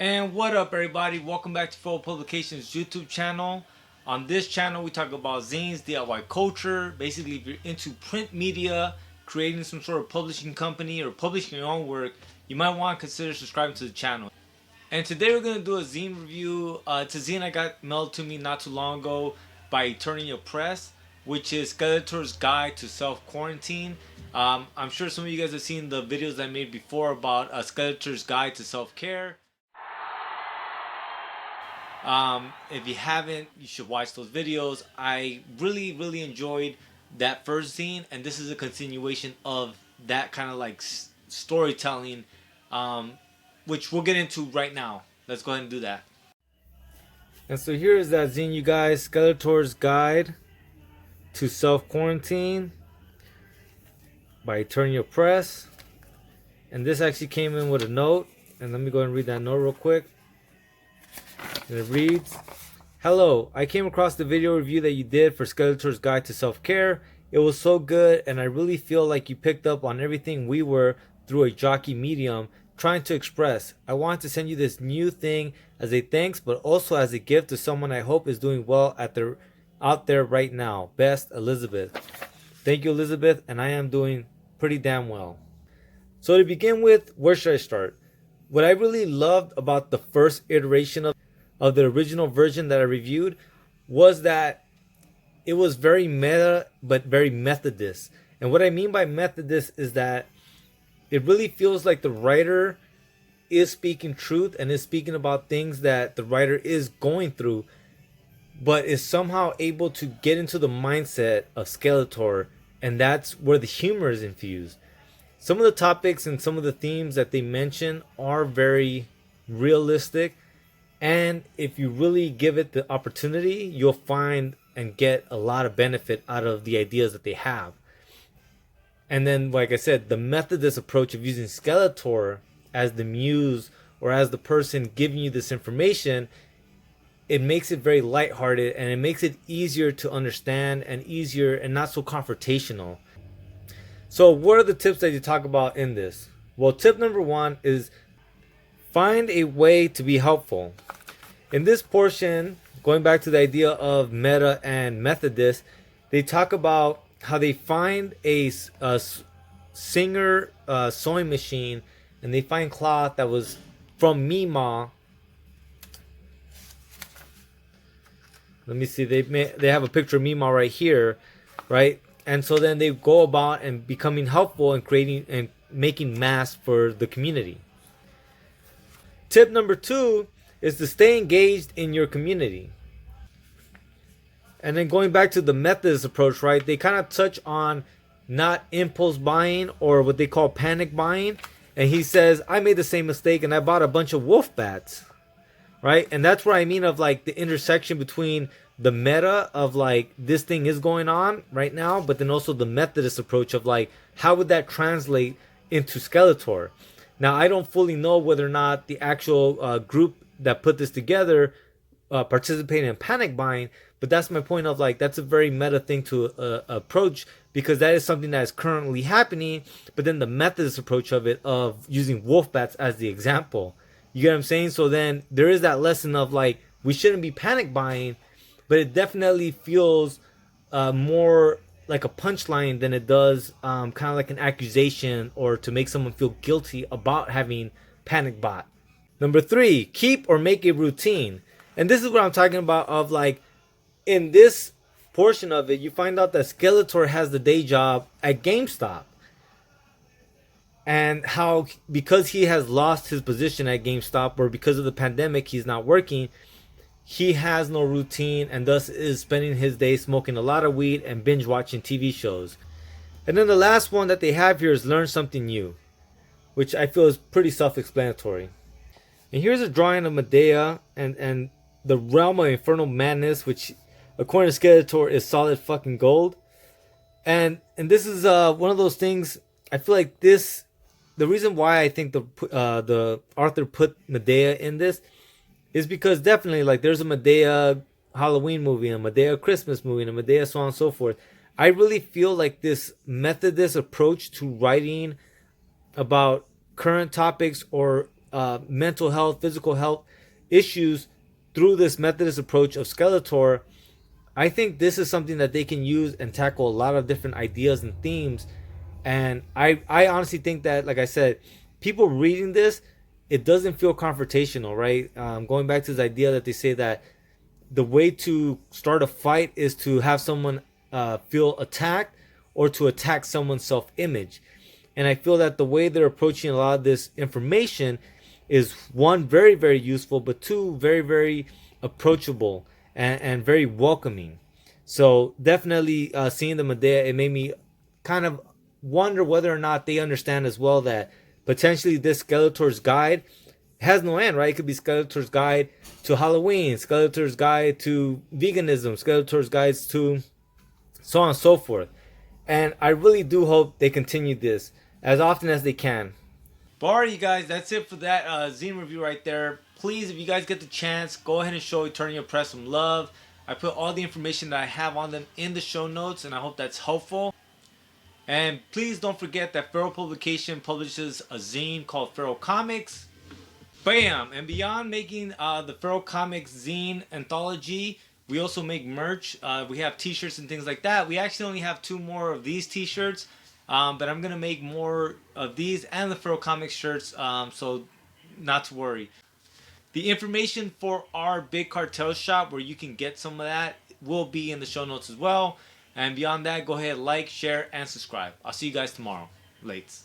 And what up, everybody? Welcome back to Full Publications YouTube channel. On this channel, we talk about zines, DIY culture. Basically, if you're into print media, creating some sort of publishing company or publishing your own work, you might want to consider subscribing to the channel. And today we're going to do a zine review. It's a zine I got mailed to me not too long ago by Eternia Press, which is Skeletor's Guide to Self-Quarantine. I'm sure some of you guys have seen the videos I made before about Skeletor's Guide to Self-Care. If you haven't, you should watch those videos. I really enjoyed that first zine, and this is a continuation of that kind of like storytelling, which we'll get into right now. Let's go ahead and do that. And so here is that zine, you guys. Skeletor's Guide to Self-Quarantine by Eternia Press. And this actually came in with a note, and let me go ahead and read that note real quick. And it reads, "Hello, I came across the video review that you did for Skeletor's Guide to Self-Care. It was so good, and I really feel like you picked up on everything we were, through a jockey medium, trying to express. I want to send you this new thing as a thanks, but also as a gift to someone I hope is doing well out there right now. Best, Elizabeth." Thank you, Elizabeth, and I am doing pretty damn well. So to begin with, where should I start? What I really loved about the first iteration of the original version that I reviewed was that it was very meta but very methodist. And what I mean by methodist is that it really feels like the writer is speaking truth and is speaking about things that the writer is going through, but is somehow able to get into the mindset of Skeletor, and that's where the humor is infused. Some of the topics and some of the themes that they mention are very realistic, and if you really give it the opportunity, you'll find and get a lot of benefit out of the ideas that they have. And then, like I said, the Methodist approach of using Skeletor as the muse or as the person giving you this information, it makes it very lighthearted, and it makes it easier to understand and easier and not so confrontational. So what are the tips that you talk about in this? Well, tip number one is find a way to be helpful. In this portion, going back to the idea of meta and Methodist, they talk about how they find a Singer sewing machine, and they find cloth that was from Mima. Let me see, they have a picture of Mima right here, right? And so then they go about and becoming helpful and creating and making masks for the community. Tip number two is to stay engaged in your community. And then going back to the Methodist approach, right? They kind of touch on not impulse buying or what they call panic buying. And he says, I made the same mistake and I bought a bunch of wolf bats, right? And that's where I mean of like the intersection between the meta of like this thing is going on right now, but then also the Methodist approach of like how would that translate into Skeletor. Now I don't fully know whether or not the actual group that put this together participated in panic buying, but that's my point of like that's a very meta thing to approach, because that is something that is currently happening. But then the Methodist approach of it of using wolf bats as the example, you get what I'm saying? So then there is that lesson of like we shouldn't be panic buying, but it definitely feels more like a punchline than it does kind of like an accusation or to make someone feel guilty about having panic bought. Number three, keep or make a routine. And this is what I'm talking about of like in this portion of it, you find out that Skeletor has the day job at GameStop. And how because he has lost his position at GameStop, or because of the pandemic he's not working, he has no routine and thus is spending his day smoking a lot of weed and binge watching TV shows. And then the last one that they have here is learn something new, which I feel is pretty self-explanatory. And here's a drawing of Medea and the realm of infernal madness, which according to Skeletor is solid fucking gold. And this is one of those things. I feel like this, the reason why I think the author put Medea in this is because definitely like there's a Medea Halloween movie, and a Medea Christmas movie, and a Medea so on and so forth. I really feel like this Methodist approach to writing about current topics or mental health, physical health issues through this Methodist approach of Skeletor, I think this is something that they can use and tackle a lot of different ideas and themes. And I honestly think that, like I said, people reading this, it doesn't feel confrontational, right? Going back to this idea that they say that the way to start a fight is to have someone feel attacked or to attack someone's self-image. And I feel that the way they're approaching a lot of this information is, one, very, very useful, but two, very, very approachable and very welcoming. So definitely seeing the Medea, it made me kind of wonder whether or not they understand as well that potentially this Skeletor's guide has no end, right? It could be Skeletor's guide to Halloween, Skeletor's guide to veganism, Skeletor's guides to so on and so forth. And I really do hope they continue this as often as they can. But alright, you guys, that's it for that zine review right there. Please, if you guys get the chance, go ahead and show Eternia Press some love. I put all the information that I have on them in the show notes, and I hope that's helpful. And please don't forget that Feral Publication publishes a zine called Feral Comics. Bam! And beyond making the Feral Comics zine anthology, we also make merch. We have t-shirts and things like that. We actually only have 2 more of these t-shirts. But I'm going to make more of these and the Feral Comics shirts, so not to worry. The information for our Big Cartel shop, where you can get some of that, will be in the show notes as well. And beyond that, go ahead, like, share, and subscribe. I'll see you guys tomorrow. Lates.